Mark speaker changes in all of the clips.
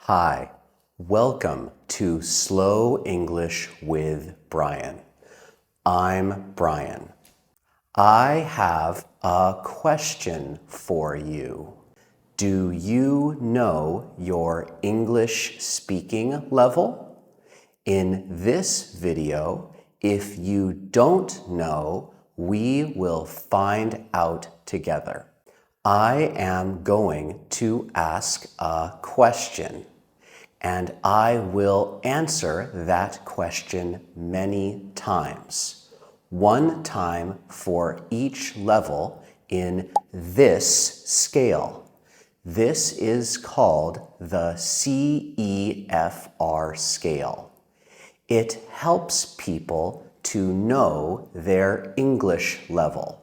Speaker 1: Hi, welcome to Slow English with Brian. I'm Brian. I have a question for you. Do you know your English speaking level? In this video, if you don't know, we will find out together. I am going to ask a question, and I will answer that question many times. One time for each level in this scale. This is called the CEFR scale. It helps people to know their English level.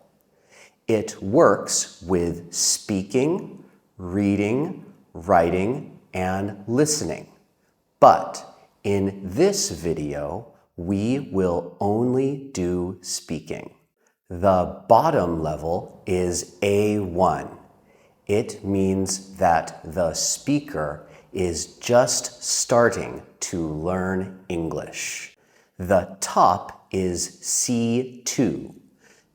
Speaker 1: It works with speaking, reading, writing, and listening. But in this video, we will only do speaking. The bottom level is A1. It means that the speaker is just starting to learn English. The top is C2.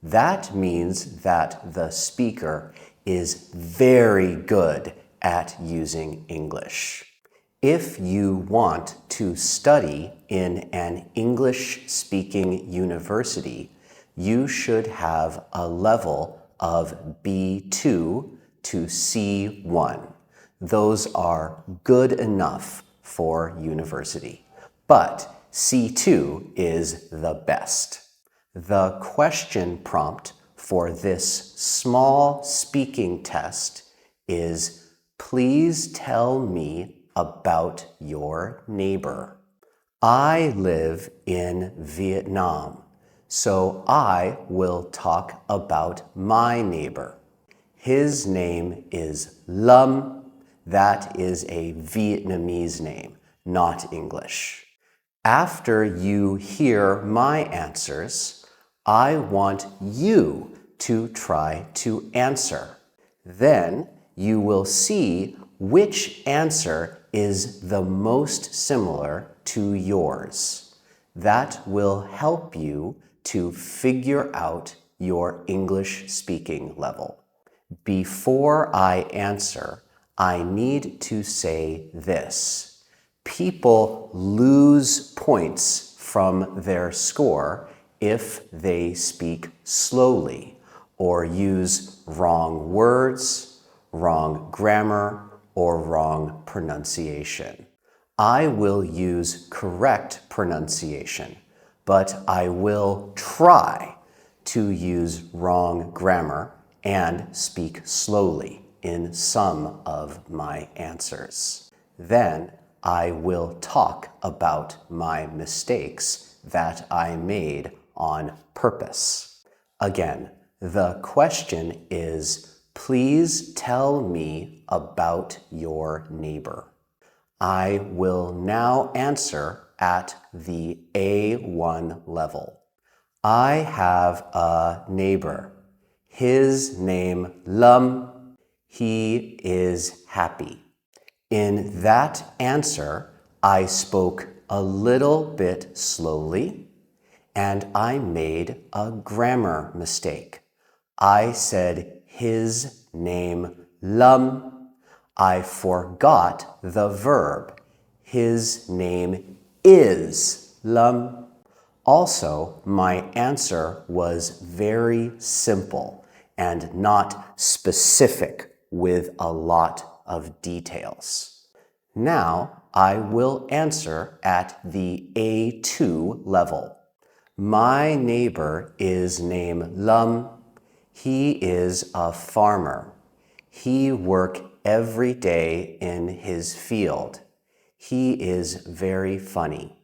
Speaker 1: That means that the speaker is very good at using English. If you want to study in an English-speaking university, you should have a level of B2 to C1. Those are good enough for university, but C2 is the best. The question prompt for this small speaking test is, please tell me about your neighbor. I live in Vietnam, so I will talk about my neighbor. His name is Lâm. That is a Vietnamese name, not English. After you hear my answers, I want you to try to answer. Then you will see which answer is the most similar to yours. That will help you to figure out your English speaking level. Before I answer, I need to say this. People lose points from their score if they speak slowly or use wrong words, wrong grammar, or wrong pronunciation. I will use correct pronunciation, but I will try to use wrong grammar and speak slowly in some of my answers. Then I will talk about my mistakes that I made on purpose. Again, the question is, please tell me about your neighbor. I will now answer at the A1 level. I have a neighbor. His name Lâm. He is happy. In that answer, I spoke a little bit slowly, and I made a grammar mistake. I said his name Lâm. I forgot the verb. His name is Lâm. Also, my answer was very simple and not specific with a lot of details. Now, I will answer at the A2 level. My neighbor is named Lâm. He is a farmer. He works every day in his field. He is very funny.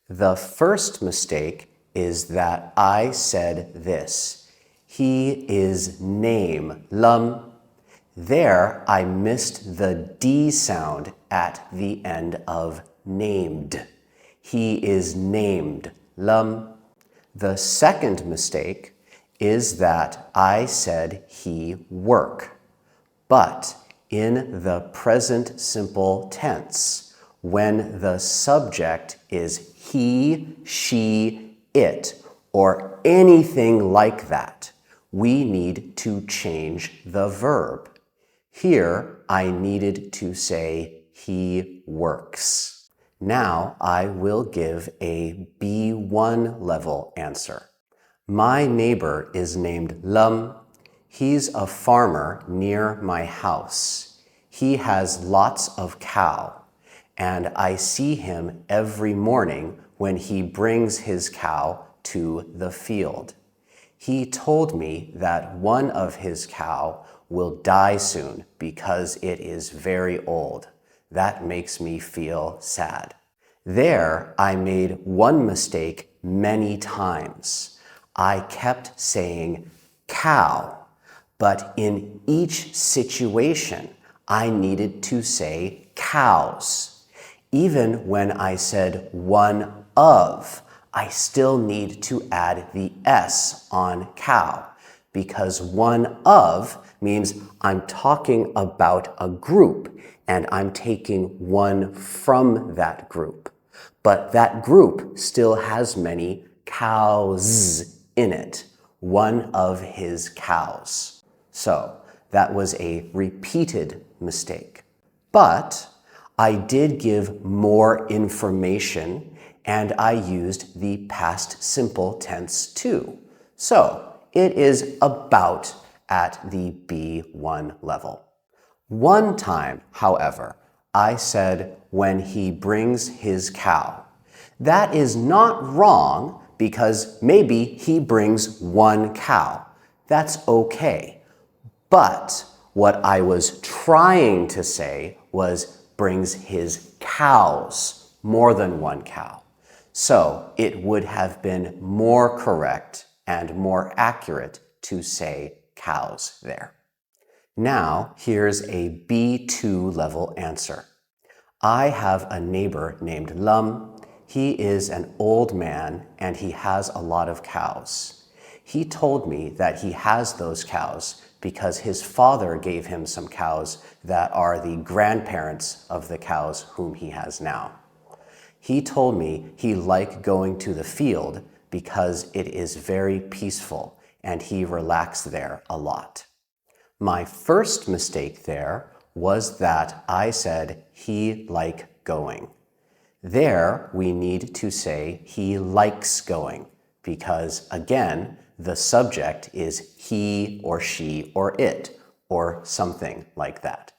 Speaker 1: The first mistake is that I said this. He is named Lâm. There I missed the D sound at the end of named. He is named Lâm. The second mistake is that I said he work. But in the present simple tense, when the subject is he, she, it, or anything like that, we need to change the verb. Here, I needed to say he works. Now I will give a B1 level answer. My neighbor is named Lâm. He's a farmer near my house. He has lots of cow, and I see him every morning when he brings his cow to the field. He told me that one of his cow will die soon because it is very old. That makes me feel sad. There, I made one mistake many times. I kept saying cow, but in each situation, I needed to say cows. Even when I said one of, I still need to add the S on cow, because one of means I'm talking about a group and I'm taking one from that group. But that group still has many cows in it, one of his cows. So that was a repeated mistake. But I did give more information and I used the past simple tense too. So it is about at the B1 level. One time, however, I said when he brings his cow. That is not wrong because maybe he brings one cow. That's okay. But what I was trying to say was brings his cows, more than one cow. So it would have been more correct and more accurate to say cows there. Now, here's a B2 level answer. I have a neighbor named Lâm. He is an old man and he has a lot of cows. He told me that he has those cows because his father gave him some cows that are the grandparents of the cows whom he has now. He told me he liked going to the field because it is very peaceful and he relaxed there a lot. My first mistake there was that I said he liked going. There we need to say he likes going because, again, the subject is he or she or it or something like that.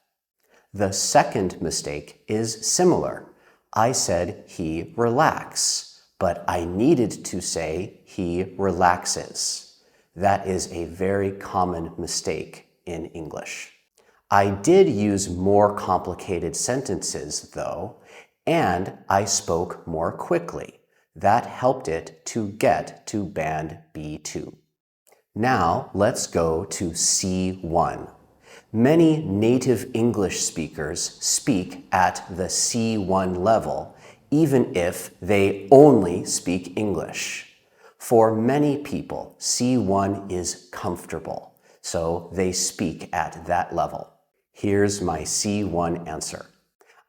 Speaker 1: The second mistake is similar. I said he relax, but I needed to say he relaxes. That is a very common mistake in English. I did use more complicated sentences, though, and I spoke more quickly. That helped it to get to band B2. Now let's go to C1. Many native English speakers speak at the C1 level, even if they only speak English. For many people, C1 is comfortable, so they speak at that level. Here's my C1 answer.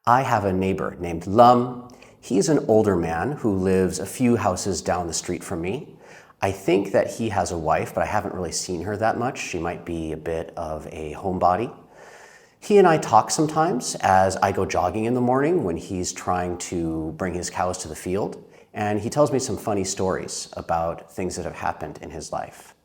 Speaker 1: I have a neighbor named Lâm. He's an older man who lives a few houses down the street from me. I think that he has a wife, but I haven't really seen her that much. She might be a bit of a homebody. He and I talk sometimes as I go jogging in the morning when he's trying to bring his cows to the field, and he tells me some funny stories about things that have happened in his life.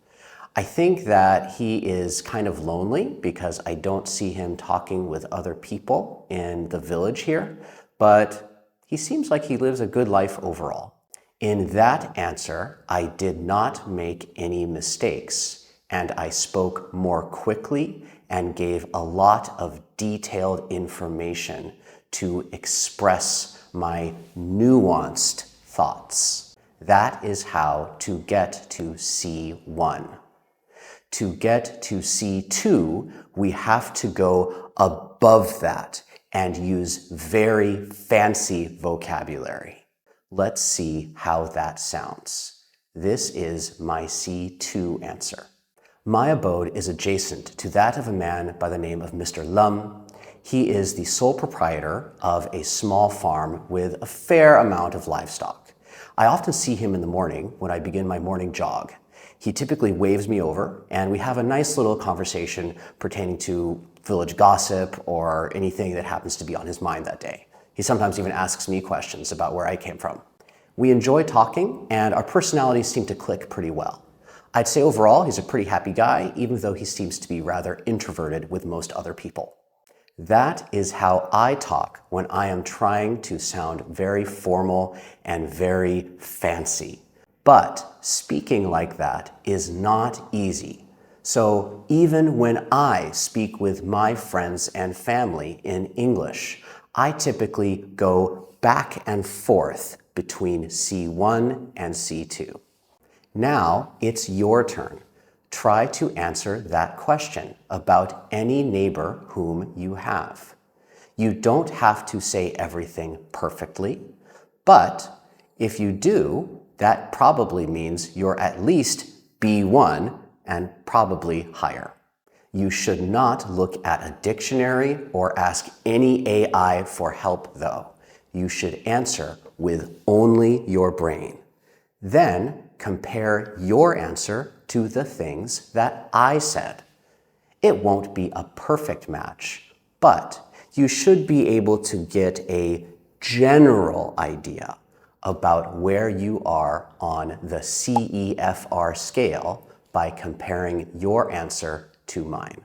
Speaker 1: I think that he is kind of lonely because I don't see him talking with other people in the village here, but he seems like he lives a good life overall. In that answer, I did not make any mistakes, and I spoke more quickly and gave a lot of detailed information to express my nuanced thoughts. That is how to get to C1. To get to C2, we have to go above that and use very fancy vocabulary. Let's see how that sounds. This is my C2 answer. My abode is adjacent to that of a man by the name of Mr. Lâm. He is the sole proprietor of a small farm with a fair amount of livestock. I often see him in the morning when I begin my morning jog. He typically waves me over, and we have a nice little conversation pertaining to village gossip or anything that happens to be on his mind that day. He sometimes even asks me questions about where I came from. We enjoy talking, and our personalities seem to click pretty well. I'd say overall he's a pretty happy guy, even though he seems to be rather introverted with most other people. That is how I talk when I am trying to sound very formal and very fancy. But speaking like that is not easy. So even when I speak with my friends and family in English, I typically go back and forth between C1 and C2. Now it's your turn. Try to answer that question about any neighbor whom you have. You don't have to say everything perfectly, but if you do, that probably means you're at least B1 and probably higher. You should not look at a dictionary or ask any AI for help, though. You should answer with only your brain. Then compare your answer to the things that I said. It won't be a perfect match, but you should be able to get a general idea about where you are on the CEFR scale by comparing your answer to mine.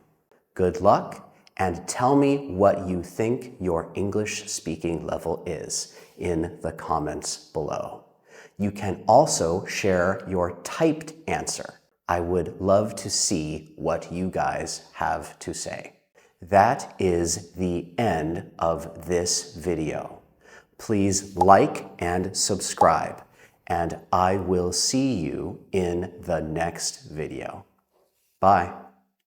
Speaker 1: Good luck, and tell me what you think your English speaking level is in the comments below. You can also share your typed answer. I would love to see what you guys have to say. That is the end of this video. Please like and subscribe, and I will see you in the next video. Bye.